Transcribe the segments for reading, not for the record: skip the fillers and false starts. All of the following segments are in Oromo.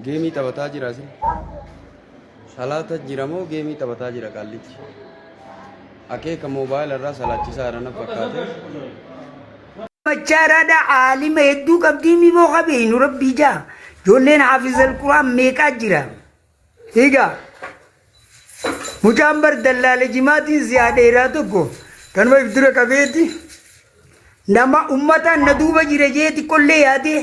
Geemii taphataa jira sin. Salaata jiramoo geemii taphataa jira qallichi. Akeeka moobaayila irraa salaachisaa irra na fakkaate. Machaaraadha aalima hedduu qabdii miboo qabeenu rabbii jaa. Ijoolleen haafizal quraan meeqaa jira. Egaa mucaan bar dallaala jimaatiin siyaa dheeraa tokko kanuma ibdura qabeeti nama ummataan na duuba jira jeeti qollee yaadee.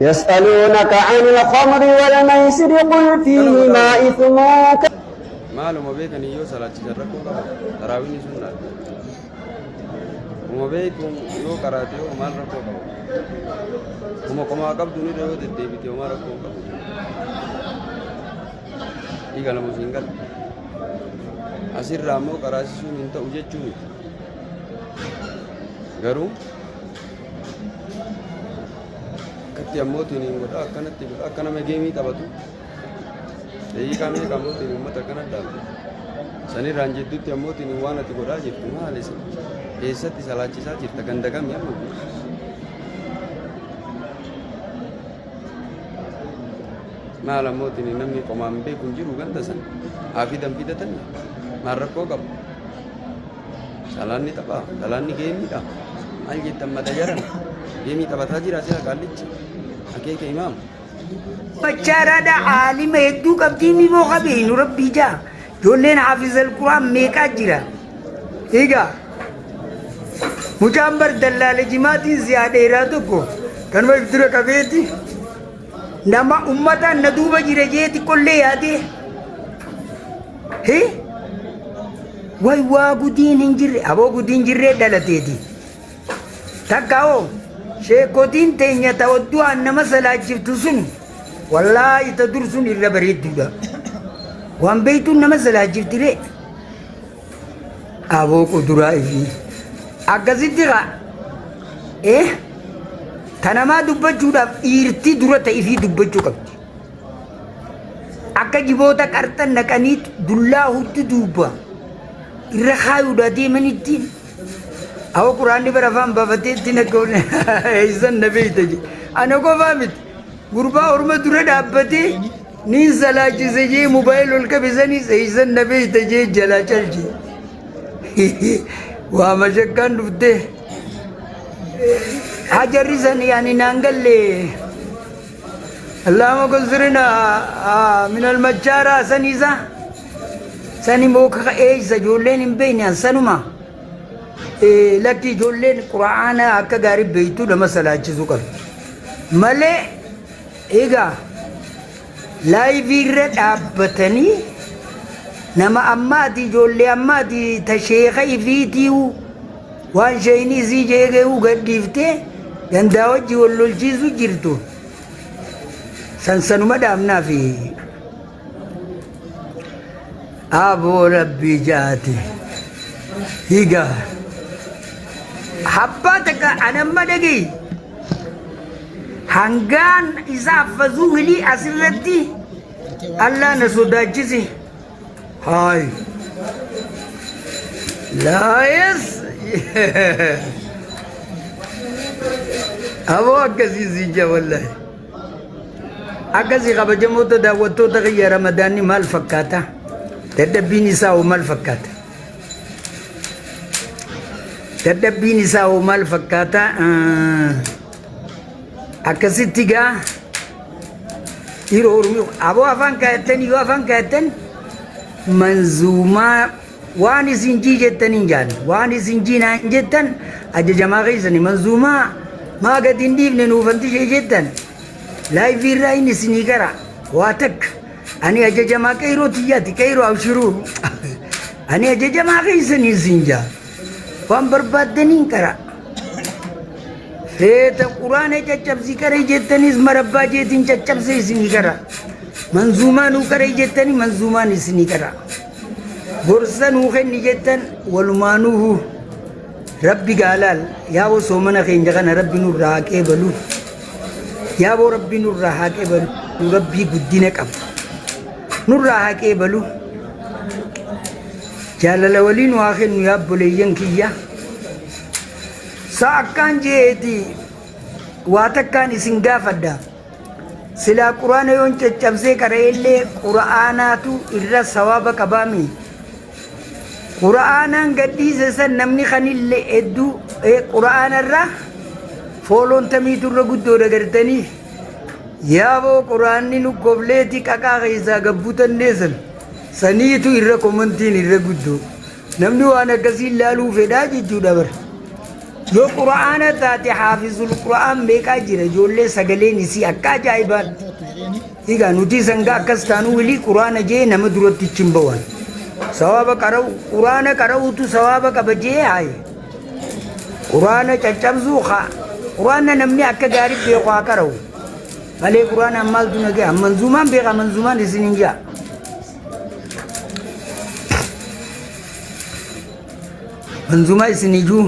يسألونك عن الخمر والميسر قل فيهما إثم Maaluma beekanii yoo salaachisan rakkoo qaba. Taraawwiin sunna. Uma beekuun yoo karaate yoo maal rakkoo qaba. Uma qomaa qabdu ni yoo deddeebite yoo maal rakkoo qaba. Dhiiga lama siin gala. Asirraa immoo karaasisuun hin ta'u jechuu miti. Garuu akkatti ammootiin hin godha akkanatti godha akka nama geemii taphatu. Daqiiqaa meeqa ammootiin uummata akkana dhaabde. Sanirraan jedhutti ammootiin waan ati godhaa jirtu maali isin? Eessatti salaachisaa jirta ganda kamii amma? Maal ammootiin namni qomaan beeku hin jiru ganda sana. Haa fidatanii maal rakkoo qabu? Salaanni taphaa, salaanni geemiidha. Maal jettan mata jaran? Geemii taphataa jira sila qaallichi. Akeeka imaam. Machaaraadha aalima hedduu qabdii miboo qabeenu rabbii jaa. Ijoolleen haafizal quraan meeqaa jira. Egaa mucaan bar dallaala jimaatiin siyaa dheeraa tokko kanuma ibdura qabeeti nama ummataan na duuba jira jeeti qollee yaadee. Way waa gudiin hin jirre aboo gudiin jirree dhalateeti. Takkaa'oo sheekotiin teenya ta'odduu aan nama salaachiftu sun wallaahi ta dur sun irra bareedduudha. Waan beektuun nama salaachiftiree aboo kuduraa ifi akkasitti kaa tanamaa dubbachuudhaaf dhiirtii dura ta'ifii dubbachuu qabdi. Akka jiboota qarxan naqanii dullaa hutti duuba irra kaayuudha deemanitti awwa quraanni bara afaan baafateetti nakkoon eeysan na beeyta je ana qofaa miti gurbaa orma dura dhaabbatee ni salaachise jee mobaayil ol qabisanis eeysan na beeyta jee jalaa calche waa mashakkaan dhuftee hajarri san yaani naan galle اللهم كسرنا من المجارة سنيزا سني موكا إيزا جولين بيني سنما لكي جولين قرآن أكا غارب بيتو لما سلاة سكر ملي إيغا لايفي رد أبتني نما أماتي جولي أماتي تشيخي فيتيو وان شيني زي جيغيو قد ديفتي ينداوجي واللولجيزو جرتو سنسنو مدامنا في أبو ربي جاتي هيجا حباتك أنا مدقي هنغان إذا فزوه لي أسرتي الله نسوداجزي هاي لا يس أبو أكسي جا والله أكاسي خبجموتا داوتوتا غير رمضاني مال فكاتا تدبيني ساو مال فكاتا تدبيني ساو مال فكاتا أكاسي تيغا إيرو أبو أفان كايتن يو أفان كايتن منزوما واني سنجي جتن إنجان واني سنجي نان جتن أجا جماعي سني منزوما ما قد انديف ننوفنتي شي جتن لايف الرأي سنيكرا واتك أنا أجا ما كيرو تياتي كيرو أو شرور أنا أجا ما كيسني سنجا وان بربادنين كرا فيت القرآن جتشب سكري جتنيز مربا جتين جتشب سنيكرا منزومان وكري جتني منزومان سنيكرا برسن وخن جتن والمانوه ربي قالال يا وسومنا خين جغنا ربي نور راكي بلو يا ابو ربي نور راها قبل ربي قدينك اب نور راها قبل جلال ولين واخن يا بليين كيا ساكان جيتي واتكان اسنغا فدا سلا قرآن يون چچبسه کرے قرآناتو إرى ثواب كبامي قرآنا قدي سسن نمني خنيل ادو قرآن الرا فولون تميتو رغدو رغرتني يا وہ قرآن نو قبلتي كاكا غيزا غبوتن نيسن سنيتو إرى كومنتين إرى غدو نمني وانا كسي لالو فدا جيجو دبر جو قرآن تاتي حافظ القرآن بيكا جيرا جولي سگلي نسي أكا جايبان إيغا نوتي سنگا أكستانو ولي قرآن جي نمدرتي چنبوان سواب کرو قرآن کرو تو سواب کبجے آئے قرآن چچبزو خا قرآن نمني أكا غارب بيقوا کرو ملي قرآن عمال تو نگه منظومان بيغا منظومان اسننجا منظومان اسنجو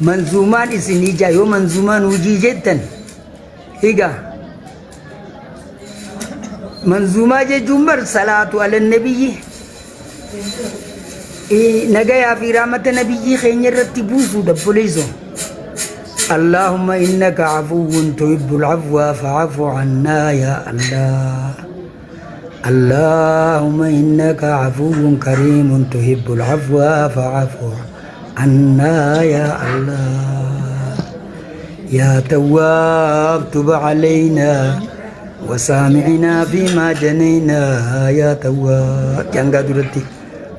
منظومان اسنجا يو منظومان وجي جدا هيغا منظومة جمبر صلاة على النبي نجايا في رحمة النبي خير رتبوسو دبوليزو اللهم إنك عفو تحب العفو فاعف عنا يا الله اللهم إنك عفو كريم تحب العفو فاعف عنا يا الله يا تواب تب علينا وسامعنا فيما جنينا يا تواب جنگا درتي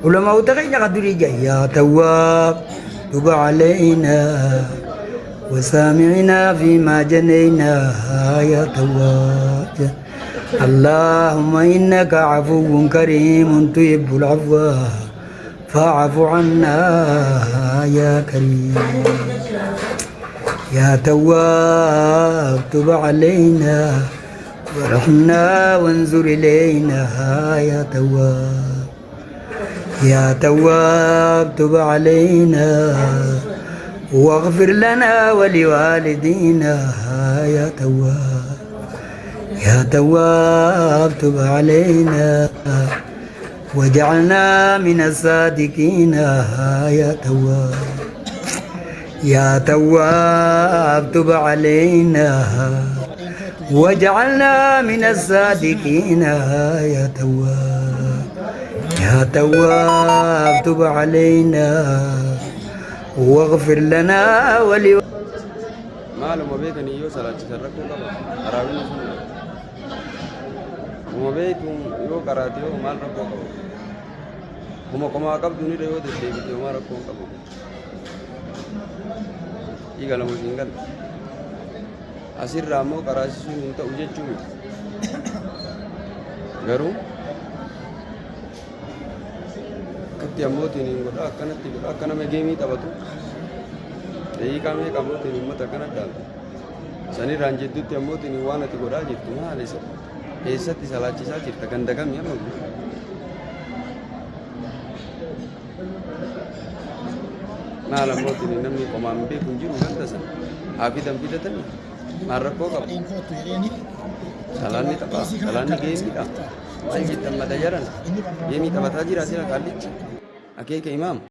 علماء تغينا قدري يا تواب تب علينا وسامعنا فيما جنينا يا تواب اللهم إنك عفو كريم تحب العفو فاعف عنا يا كريم يا تواب تب علينا ورحمنا وانظر إلينا يا تواب يا تواب تب علينا واغفر لنا ولوالدينا يا تواب يا تواب تب علينا وجعلنا من الصادقين يا تواب يا تواب تب علينا وجعلنا من الصادقين يا تواب يا تواب تب علينا واغفر لنا معلوم بيتني يو صلاة تسرقوا قبل أراوين سنة وما بيتهم يو قراتيو مال ربو قبل وما كما قبضوني ريو دلبيتي وما ربو قبل إيقا لما سنقل أسير رامو قراسي سنة انت أجد جمي غرو كتي أموتي نقول أكنا مجيمي تبتو Jadi kami kamu tini mata kena dal. Sani ranjit itu tiamu tini wana tiga ranjit tu mah alisa. Esa ti salah cisa cerita ganda kami apa? Nah lalu tini namni komambe kunjuru kan tasan. Abi dam kita tani. Marah kok kap. Salah ni tak apa. Salah ni game kita. Baik kita mata jaran. Game kita mata haji rasil kalit. Akhir ke imam.